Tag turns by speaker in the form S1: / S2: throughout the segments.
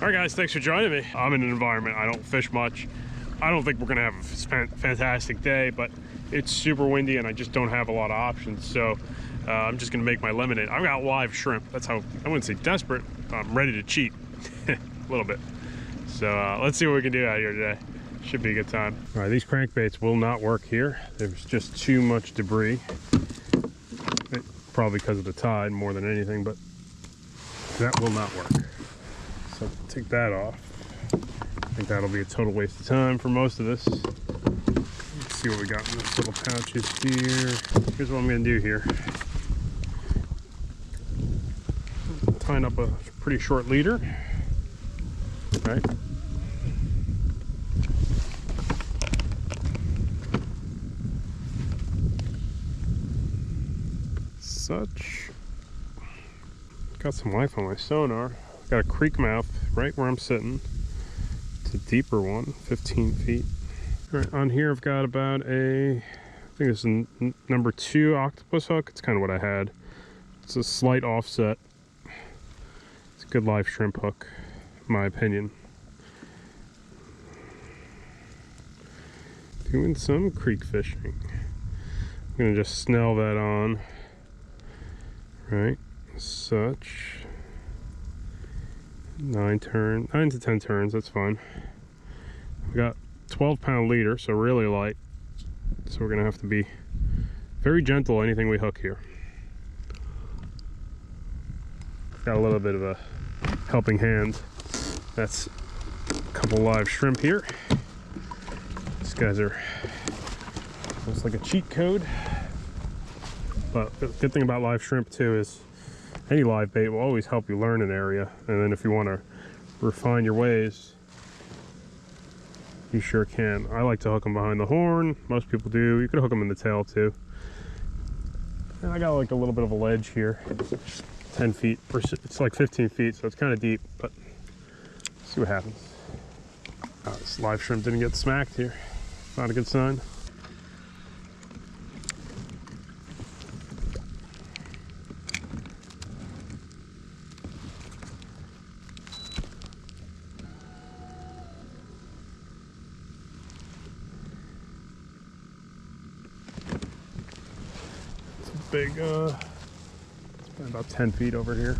S1: All right, guys, thanks for joining me. I'm in an environment I don't fish much. I don't think we're gonna have a fantastic day, but it's super windy and I just don't have a lot of options. So I'm just gonna make my lemonade. I've got live shrimp. That's how, I wouldn't say desperate, I'm ready to cheat a little bit. So let's see what we can do out here today. Should be a good time. All right, these crankbaits will not work here. There's just too much debris. Probably because of the tide more than anything, but that will not work. So take that off. I think that'll be a total waste of time for most of this. Let's see what we got in this little pouches here. Here's what I'm gonna do here. Tying up a pretty short leader, right? Such. Got some life on my sonar. Got a creek mouth right where I'm sitting. It's a deeper one, 15 feet. All right, on here I've got about I think it's a number 2 octopus hook. It's kind of what I had. It's a slight offset. It's a good live shrimp hook, in my opinion. Doing some creek fishing. I'm gonna just snell that on. Right, such. 9 to 10 turns, that's fine. We got 12-pound leader, so really light. So we're gonna have to be very gentle anything we hook here. Got a little bit of a helping hand. That's a couple live shrimp here. These guys are almost like a cheat code. But the good thing about live shrimp too is any live bait will always help you learn an area, and then if you want to refine your ways, you sure can. I like to hook them behind the horn. Most people do. You could hook them in the tail too. And I got like a little bit of a ledge here, 10 feet, it's like 15 feet, so it's kind of deep, but let's see what happens. This live shrimp didn't get smacked here. Not a good sign. Big, it's about 10 feet over here.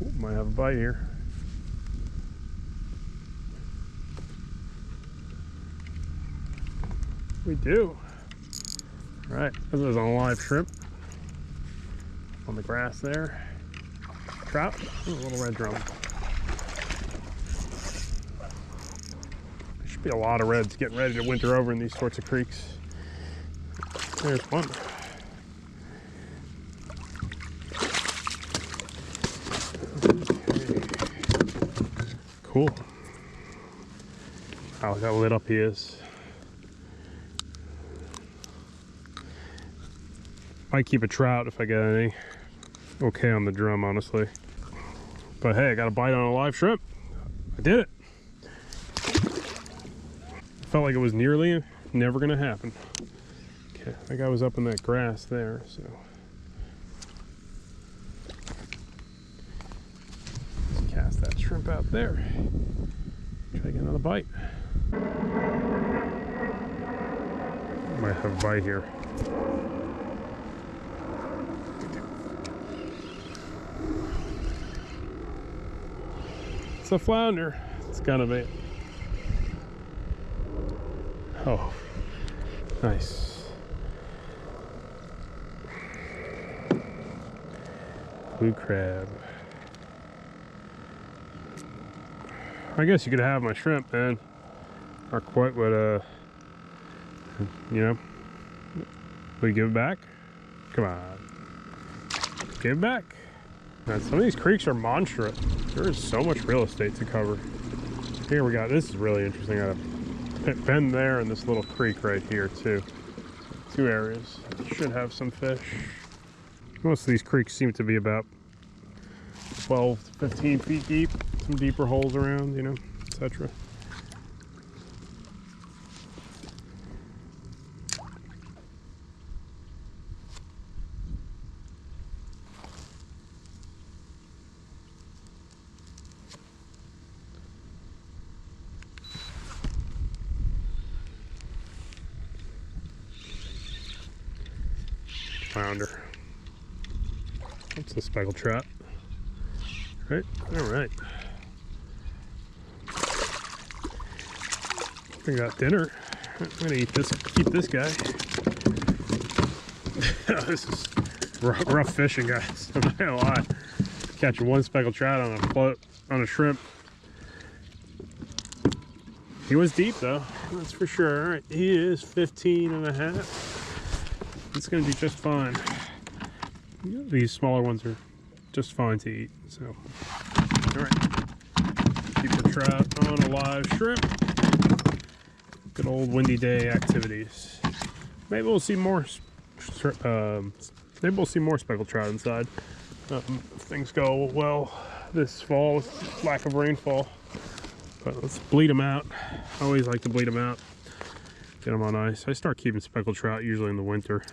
S1: Ooh, might have a bite here. We do. All right, this is on a live shrimp. On the grass there. Trout, ooh, a little red drum. Be a lot of reds getting ready to winter over in these sorts of creeks. There's one. Okay. Cool. Oh, look how lit up he is. Might keep a trout if I get any. Okay on the drum, honestly. But hey, I got a bite on a live shrimp. I did it. Felt like it was nearly never gonna happen. Okay, that guy was up in that grass there, so. Let's cast that shrimp out there. Try to get another bite. Might have a bite here. It's a flounder. It's gonna be. Oh, nice. Blue crab. I guess you could have my shrimp, man. Not quite what, you know. Will you give it back? Come on. Give it back. Man, some of these creeks are monstrous. There is so much real estate to cover. Here we got, this is really interesting. Bend there and this little creek right here too. 2 areas. Should have some fish. Most of these creeks seem to be about 12 to 15 feet deep. Some deeper holes around, you know, etc. flounder. That's the speckled trout. Right? All right. We got dinner. I'm gonna eat this. Keep this guy. This is rough fishing, guys. I'm not gonna lie. Catching one speckled trout on a float on a shrimp. He was deep though, that's for sure. All right, he is 15 and a half. It's gonna be just fine. These smaller ones are just fine to eat. So, all right. Keep the trout on a live shrimp. Good old windy day activities. Maybe we'll see more. Maybe we'll see more speckled trout inside. If things go well this fall with lack of rainfall. But let's bleed them out. I always like to bleed them out. Get them on ice. I start keeping speckled trout usually in the winter.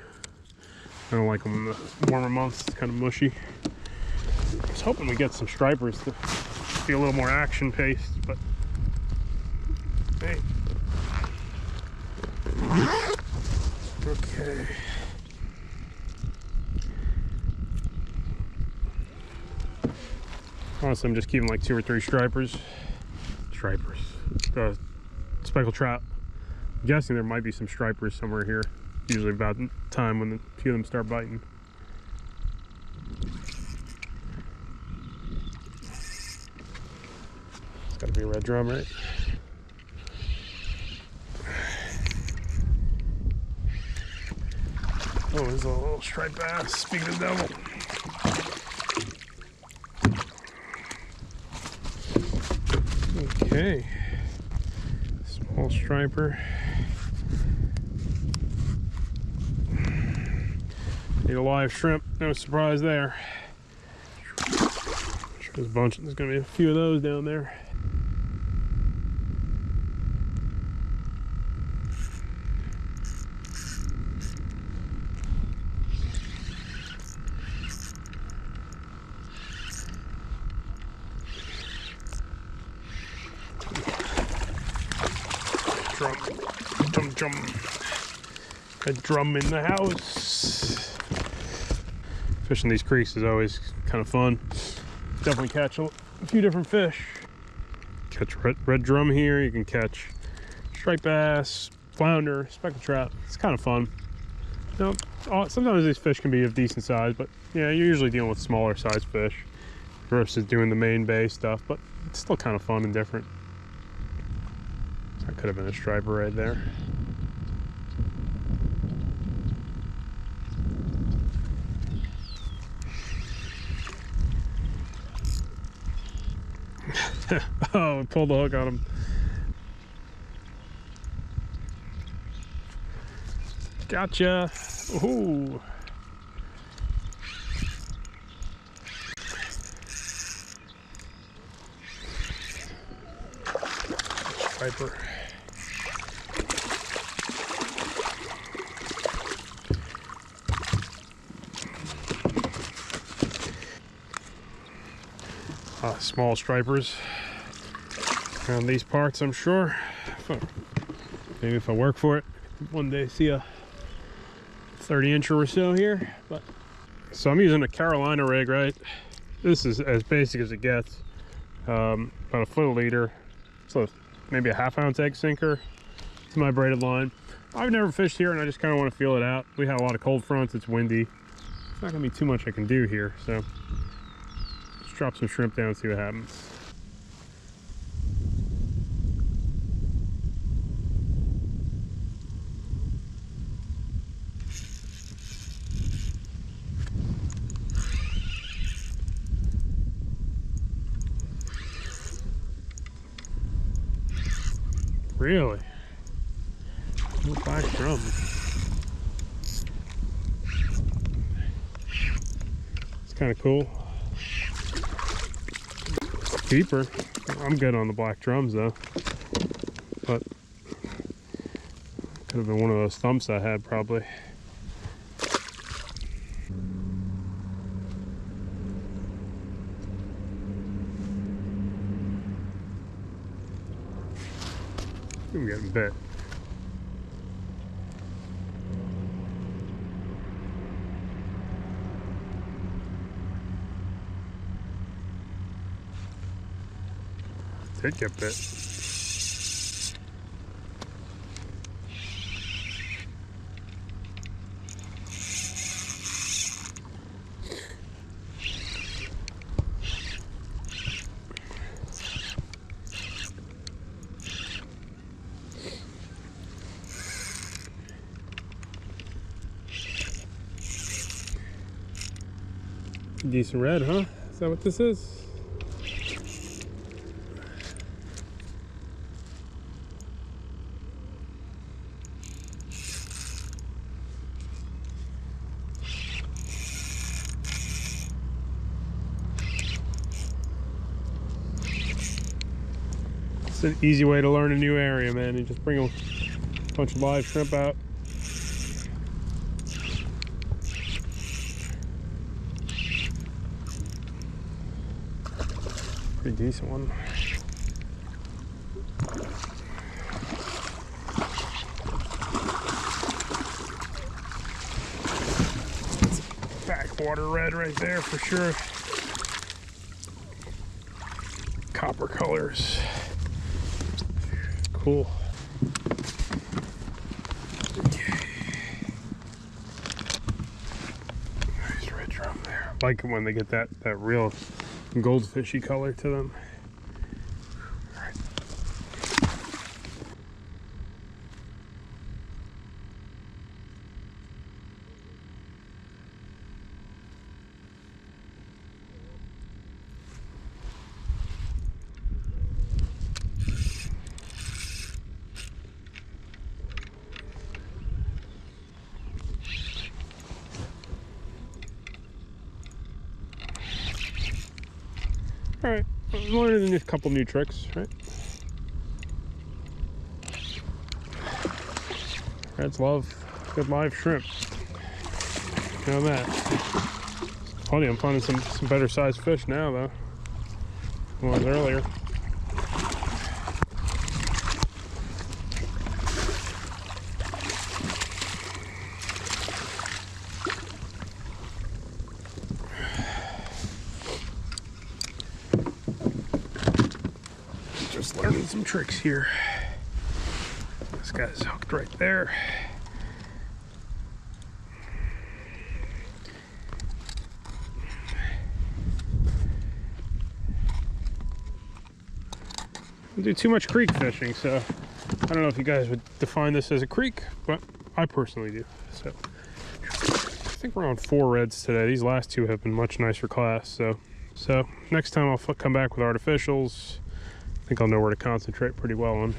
S1: I don't like them in the warmer months. It's kind of mushy. I was hoping we get some stripers to be a little more action paced, but hey. Okay. Honestly, I'm just keeping like 2 or 3 stripers. Speckled trout. I'm guessing there might be some stripers somewhere here. Usually about the time when a few of them start biting. It's got to be a red drum, right? Oh, there's a little striped bass. Speaking of devil. Okay. Small striper. Need a live shrimp. No surprise there. There's a bunch. There's gonna be a few of those down there. Drum. A drum in the house. Fishing these creeks is always kind of fun. Definitely catch a few different fish. Catch red drum here. You can catch striped bass, flounder, speckled trout. It's kind of fun. You know, sometimes these fish can be of decent size, but yeah, you're usually dealing with smaller size fish versus doing the main bay stuff, but it's still kind of fun and different. That could have been a striper right there. Oh, pulled the hook on him. Gotcha. Ooh. Striper. Small stripers around these parts, I'm sure. Maybe if I work for it, one day see a 30-incher or so here. But so I'm using a Carolina rig, right? This is as basic as it gets. About a foot a leader, so maybe a ½ ounce egg sinker to my braided line. I've never fished here, and I just kind of want to feel it out. We had a lot of cold fronts. It's windy. It's not gonna be too much I can do here, so let's drop some shrimp down and see what happens. Really? No black drum. It's kind of cool. Keeper. I'm good on the black drums though. But could have been one of those thumps I had probably. I'm getting bit. did get bit. Decent red, huh? Is that what this is? It's an easy way to learn a new area, man. You just bring a bunch of live shrimp out. Pretty decent one. Backwater red right there for sure. Copper colors. Cool. Nice red drum there. I like it when they get that real goldfishy color to them. All right, I'm learning a couple new tricks, right? Reds love good live shrimp. You know that. Funny, I'm finding some better sized fish now though than I was earlier. Just learning some tricks here. This guy's hooked right there. I do too much creek fishing, so I don't know if you guys would define this as a creek, but I personally do. So I think we're on 4 reds today. These last 2 have been much nicer class. So next time I'll come back with artificials. I think I'll know where to concentrate pretty well on,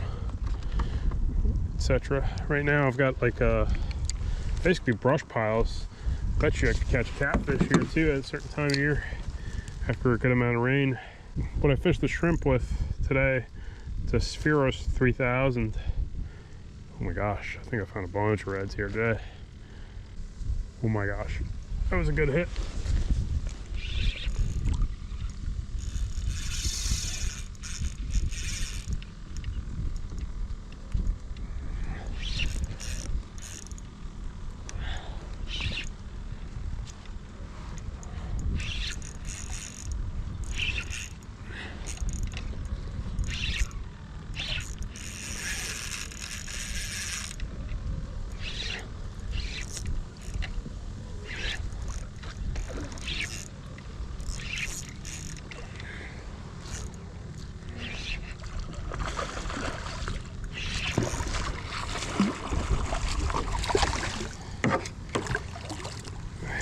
S1: etc. Right now I've got like basically brush piles. Bet you I could catch catfish here too at a certain time of year after a good amount of rain. What I fished the shrimp with today, it's a Spheros 3000. Oh my gosh, I think I found a bunch of reds here today. Oh my gosh, that was a good hit.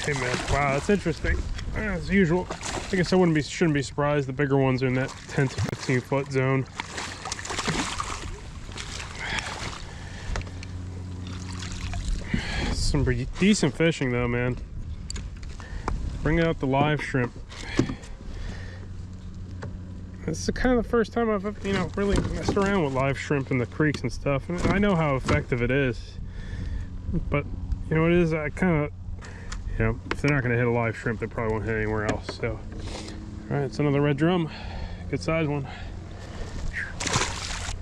S1: Hey man, wow, that's interesting. As usual, I guess I shouldn't be surprised. The bigger ones are in that 10 to 15 foot zone. Some pretty decent fishing though, man. Bring out the live shrimp. This is kind of the first time I've, really messed around with live shrimp in the creeks and stuff. And I know how effective it is, but it is, I kind of, if they're not going to hit a live shrimp, they probably won't hit anywhere else. So, all right, it's another red drum, good size one.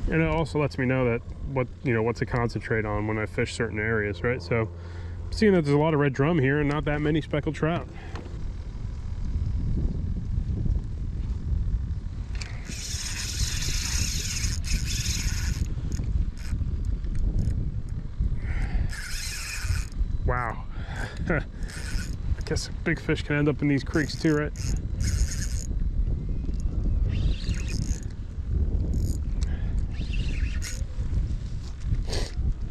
S1: And it also lets me know that what to concentrate on when I fish certain areas, right? So, seeing that there's a lot of red drum here and not that many speckled trout. I guess big fish can end up in these creeks too, right?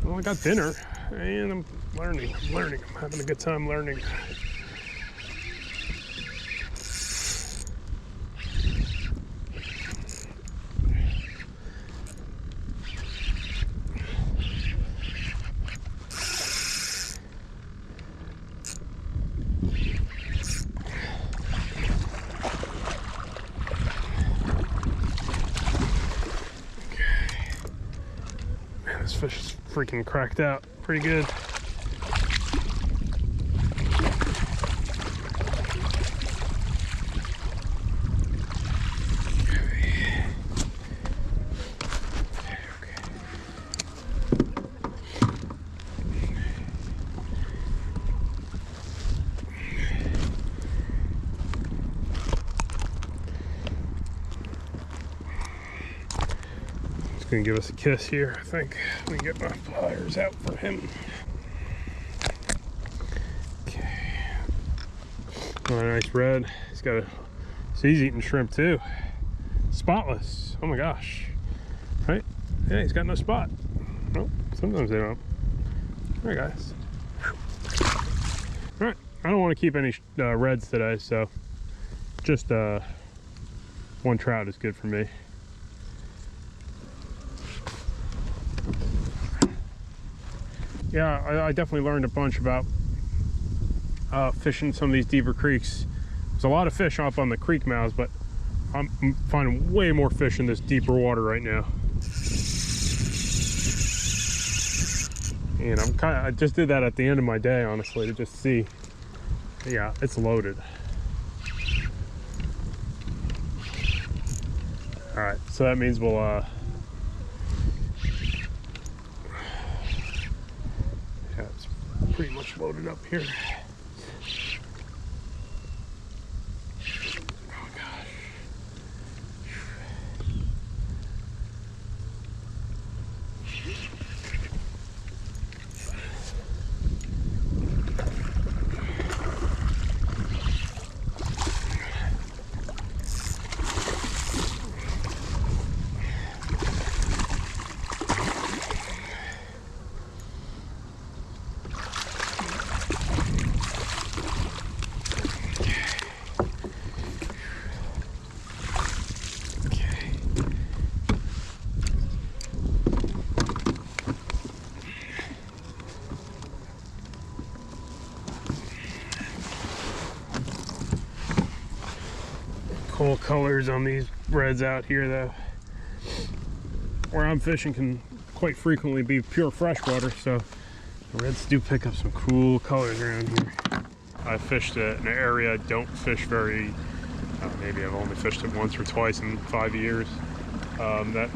S1: Well, I got dinner, and I'm learning. I'm having a good time learning. This fish is freaking cracked out pretty good. Gonna give us a kiss here, I think. Let me get my pliers out for him. Okay. Oh, nice red. He's got a. So he's eating shrimp too. Spotless. Oh my gosh. Right? Yeah, he's got no spot. Oh, sometimes they don't. All right, guys. All right. I don't want to keep any reds today, so just one trout is good for me. Yeah, I definitely learned a bunch about fishing some of these deeper creeks. There's a lot of fish up on the creek mouths, but I'm finding way more fish in this deeper water right now. And I just did that at the end of my day, honestly, to just see. Yeah, it's loaded. All right, so that means we'll pretty much loaded up here. Oh gosh. Cool colors on these reds out here though. Where I'm fishing can quite frequently be pure freshwater, so the reds do pick up some cool colors around here. I fished an area I don't fish very, maybe I've only fished it once or twice in 5 years. That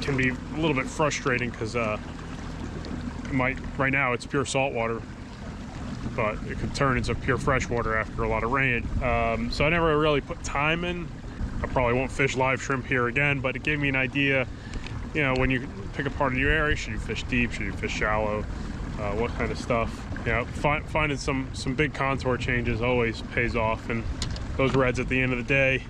S1: can be a little bit frustrating because right now it's pure saltwater, but it could turn into pure freshwater after a lot of rain. So I never really put time in. I probably won't fish live shrimp here again, but it gave me an idea, you know, when you pick apart a new area, should you fish deep, should you fish shallow, what kind of stuff. You know, finding some big contour changes always pays off, and those reds at the end of the day,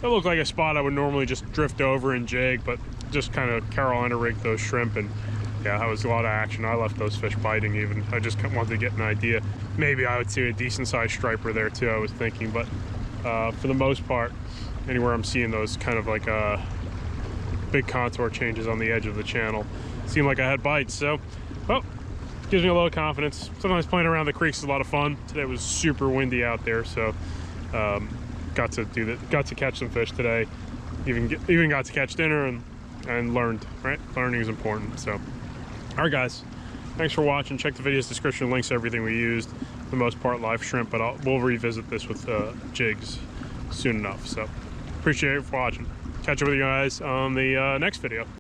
S1: they look like a spot I would normally just drift over and jig, but just kind of Carolina rig those shrimp, and yeah, that was a lot of action. I left those fish biting even. I just wanted to get an idea. Maybe I would see a decent sized striper there too, I was thinking, but for the most part, anywhere I'm seeing those kind of like big contour changes on the edge of the channel, seemed like I had bites. So, well, gives me a little confidence. Sometimes playing around the creeks is a lot of fun. Today was super windy out there, so got to catch some fish today. Even got to catch dinner and learned, right? Learning is important. So, all right, guys, thanks for watching. Check the video's description, links to everything we used. For the most part, live shrimp, but we'll revisit this with jigs soon enough. So, appreciate it for watching. Catch up with you guys on the next video.